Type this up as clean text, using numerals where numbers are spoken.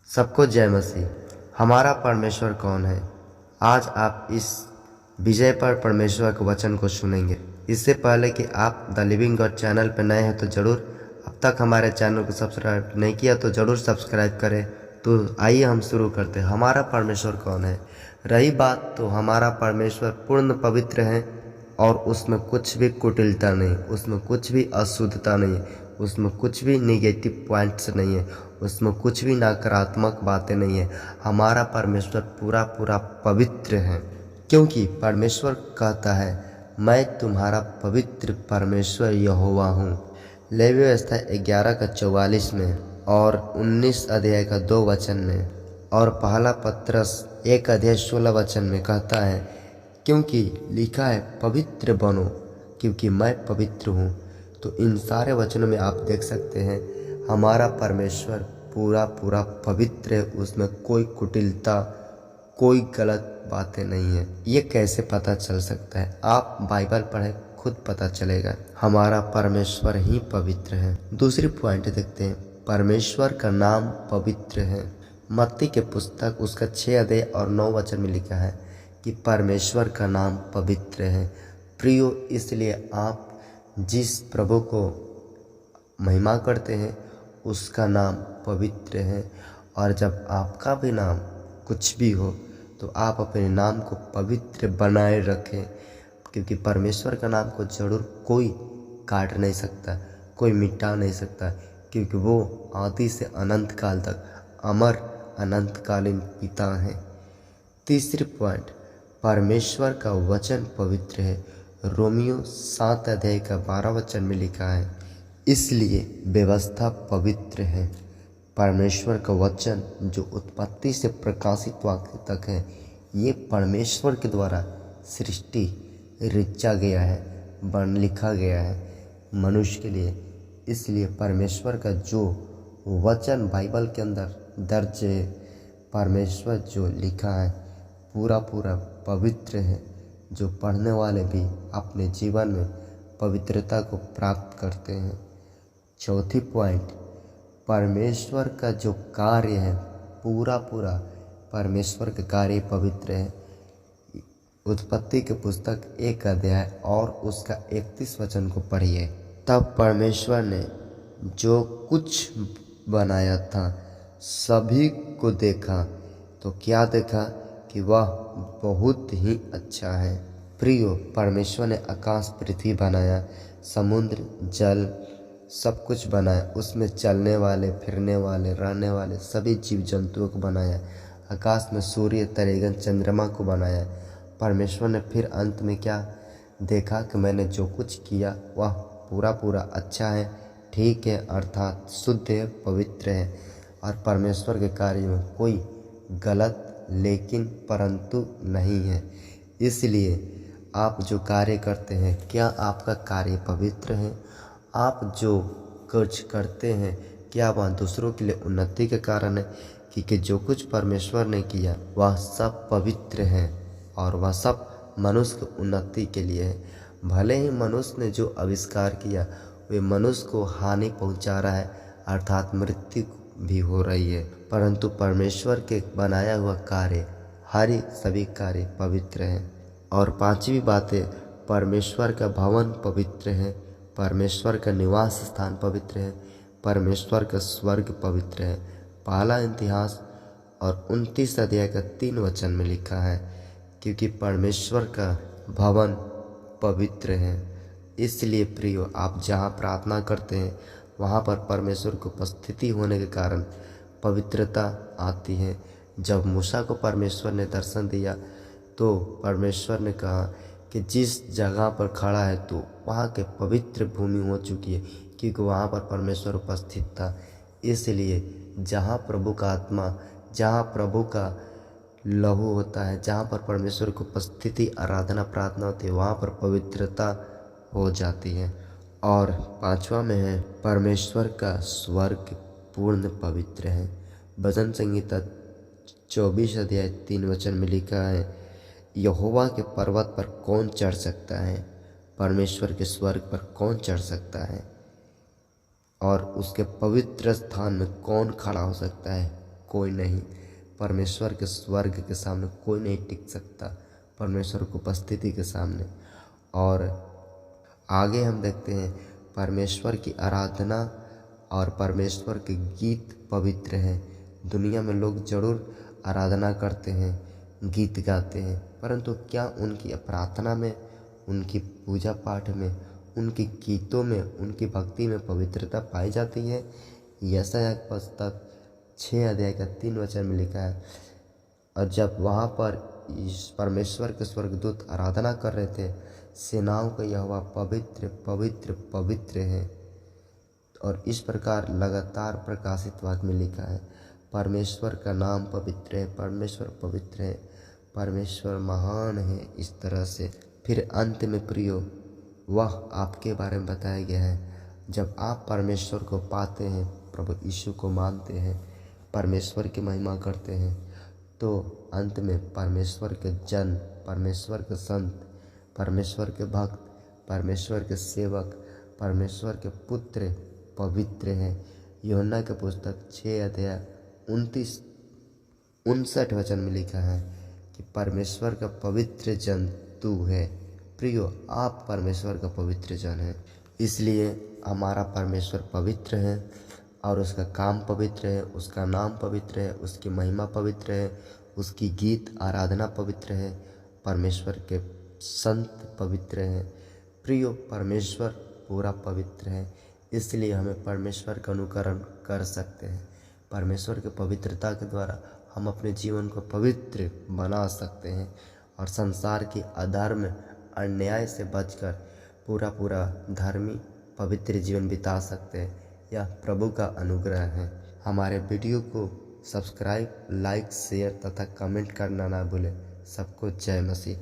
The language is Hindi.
सबको जय मसीह। हमारा परमेश्वर कौन है? आज आप इस विजय पर परमेश्वर के वचन को सुनेंगे। इससे पहले कि आप द लिविंग गॉड चैनल पर नए हैं तो ज़रूर, अब तक हमारे चैनल को सब्सक्राइब नहीं किया तो ज़रूर सब्सक्राइब करें। तो आइए हम शुरू करते हैं। हमारा परमेश्वर कौन है? रही बात, तो हमारा परमेश्वर पूर्ण पवित्र है और उसमें कुछ भी कुटिलता नहीं, उसमें कुछ भी अशुद्धता नहीं, उसमें कुछ भी निगेटिव पॉइंट्स नहीं है, उसमें कुछ भी नकारात्मक बातें नहीं है। हमारा परमेश्वर पूरा पूरा पवित्र है, क्योंकि परमेश्वर कहता है, मैं तुम्हारा पवित्र परमेश्वर यहोवा हूँ। लेवी व्यवस्था 11:44 में और 19 अध्याय का 2 वचन में और पहला पत्रस 1:16 में कहता है, क्योंकि लिखा है पवित्र बनो क्योंकि मैं पवित्र हूँ। तो इन सारे वचनों में आप देख सकते हैं हमारा परमेश्वर पूरा पूरा पवित्र है, उसमें कोई कुटिलता, कोई गलत बातें नहीं है। ये कैसे पता चल सकता है? आप बाइबल पढ़ें, खुद पता चलेगा। हमारा परमेश्वर ही पवित्र है। दूसरी पॉइंट देखते हैं, परमेश्वर का नाम पवित्र है। मत्ती के पुस्तक उसका 6 अध्याय और 9 वचन में लिखा है कि परमेश्वर का नाम पवित्र है। प्रियो, इसलिए आप जिस प्रभु को महिमा करते हैं उसका नाम पवित्र है। और जब आपका भी नाम कुछ भी हो तो आप अपने नाम को पवित्र बनाए रखें, क्योंकि परमेश्वर का नाम को जरूर कोई काट नहीं सकता, कोई मिटा नहीं सकता, क्योंकि वो आदि से अनंत काल तक अमर अनंतकालीन पिता है। तीसरी पॉइंट, परमेश्वर का वचन पवित्र है। रोमियो 7 अध्याय का 12 वचन में लिखा है, इसलिए व्यवस्था पवित्र है। परमेश्वर का वचन जो उत्पत्ति से प्रकाशित वाक्य तक है, ये परमेश्वर के द्वारा सृष्टि रचा गया है, लिखा गया है मनुष्य के लिए। इसलिए परमेश्वर का जो वचन बाइबल के अंदर दर्ज है, परमेश्वर जो लिखा है पूरा पूरा पवित्र है, जो पढ़ने वाले भी अपने जीवन में पवित्रता को प्राप्त करते हैं। चौथी पॉइंट, परमेश्वर का जो कार्य है पूरा पूरा परमेश्वर का कार्य पवित्र है। उत्पत्ति के पुस्तक 1 अध्याय और उसका 31 वचन को पढ़िए। तब परमेश्वर ने जो कुछ बनाया था सभी को देखा, तो क्या देखा कि वह बहुत ही अच्छा है। प्रियो, परमेश्वर ने आकाश पृथ्वी बनाया, समुद्र जल सब कुछ बनाया, उसमें चलने वाले, फिरने वाले, रहने वाले सभी जीव जंतुओं को बनाया। आकाश में सूर्य, तरेगन, चंद्रमा को बनाया। परमेश्वर ने फिर अंत में क्या देखा कि मैंने जो कुछ किया वह पूरा पूरा अच्छा है, ठीक है, अर्थात शुद्ध है, पवित्र है। और परमेश्वर के कार्य में कोई गलत लेकिन परंतु नहीं है। इसलिए आप जो कार्य करते हैं, क्या आपका कार्य पवित्र है? आप जो कुछ करते हैं, क्या वह दूसरों के लिए उन्नति के कारण है? क्योंकि जो कुछ परमेश्वर ने किया वह सब पवित्र है और वह सब मनुष्य की उन्नति के लिए है। भले ही मनुष्य ने जो आविष्कार किया वे मनुष्य को हानि पहुंचा रहा है, अर्थात मृत्यु भी हो रही है, परंतु परमेश्वर के बनाया हुआ कार्य, हर सभी कार्य पवित्र हैं। और पांचवी बात है, परमेश्वर का भवन पवित्र है, परमेश्वर का निवास स्थान पवित्र है, परमेश्वर का स्वर्ग पवित्र है। पहला इतिहास और 29 अध्याय का 3 वचन में लिखा है, क्योंकि परमेश्वर का भवन पवित्र है। इसलिए प्रियो, आप जहाँ प्रार्थना करते हैं वहाँ पर परमेश्वर की उपस्थिति होने के कारण पवित्रता आती है। जब मूसा को परमेश्वर ने दर्शन दिया तो परमेश्वर ने कहा कि जिस जगह पर खड़ा है तो वहाँ के पवित्र भूमि हो चुकी है, क्योंकि वहाँ पर परमेश्वर उपस्थित था। इसलिए जहाँ प्रभु का आत्मा, जहाँ प्रभु का लहू होता है, जहाँ पर परमेश्वर की उपस्थिति, आराधना, प्रार्थना होती है, वहाँ पर पवित्रता हो जाती है। और पांचवा में है, परमेश्वर का स्वर्ग पूर्ण पवित्र है। भजन संहिता 24 अध्याय 3 वचन में लिखा है, यहोवा के पर्वत पर कौन चढ़ सकता है? परमेश्वर के स्वर्ग पर कौन चढ़ सकता है? और उसके पवित्र स्थान में कौन खड़ा हो सकता है? कोई नहीं। परमेश्वर के स्वर्ग के सामने कोई नहीं टिक सकता, परमेश्वर की उपस्थिति के सामने। और आगे हम देखते हैं परमेश्वर की आराधना और परमेश्वर के गीत पवित्र हैं। दुनिया में लोग जरूर आराधना करते हैं, गीत गाते हैं, परंतु क्या उनकी प्रार्थना में, उनकी पूजा पाठ में, उनके गीतों में, उनकी भक्ति में पवित्रता पाई जाती है? यशायाह की पुस्तक 6 अध्याय का 3 वचन में लिखा है, और जब वहाँ पर इस परमेश्वर के स्वर्गदूत आराधना कर रहे थे, सेनाओं का यहोवा पवित्र पवित्र पवित्र है। और इस प्रकार लगातार प्रकाशित वाक्य में लिखा है, परमेश्वर का नाम पवित्र है, परमेश्वर पवित्र है, परमेश्वर महान है। इस तरह से फिर अंत में प्रियो, वह आपके बारे में बताया गया है। जब आप परमेश्वर को पाते हैं, प्रभु यीशु को मानते हैं, परमेश्वर की महिमा करते हैं, तो अंत में परमेश्वर के जन, परमेश्वर के संत, परमेश्वर के भक्त, परमेश्वर के सेवक, परमेश्वर के पुत्र पवित्र हैं। यूहन्ना की पुस्तक 6 अध्याय 29-59 वचन में लिखा है कि परमेश्वर का पवित्र जन तू है। प्रियो, आप परमेश्वर का पवित्र जन है, इसलिए हमारा परमेश्वर पवित्र है और उसका काम पवित्र है, उसका नाम पवित्र है, उसकी महिमा पवित्र है, उसकी गीत आराधना पवित्र है, परमेश्वर के संत पवित्र हैं। प्रियो, परमेश्वर पूरा पवित्र है, इसलिए हमें परमेश्वर का अनुकरण कर सकते हैं। परमेश्वर की पवित्रता के द्वारा हम अपने जीवन को पवित्र बना सकते हैं और संसार की अधर्म अन्याय से बचकर पूरा धर्मी पवित्र जीवन बिता सकते हैं। यह प्रभु का अनुग्रह है। हमारे वीडियो को सब्सक्राइब, लाइक, शेयर तथा कमेंट करना ना भूलें। सबको जय मसीह।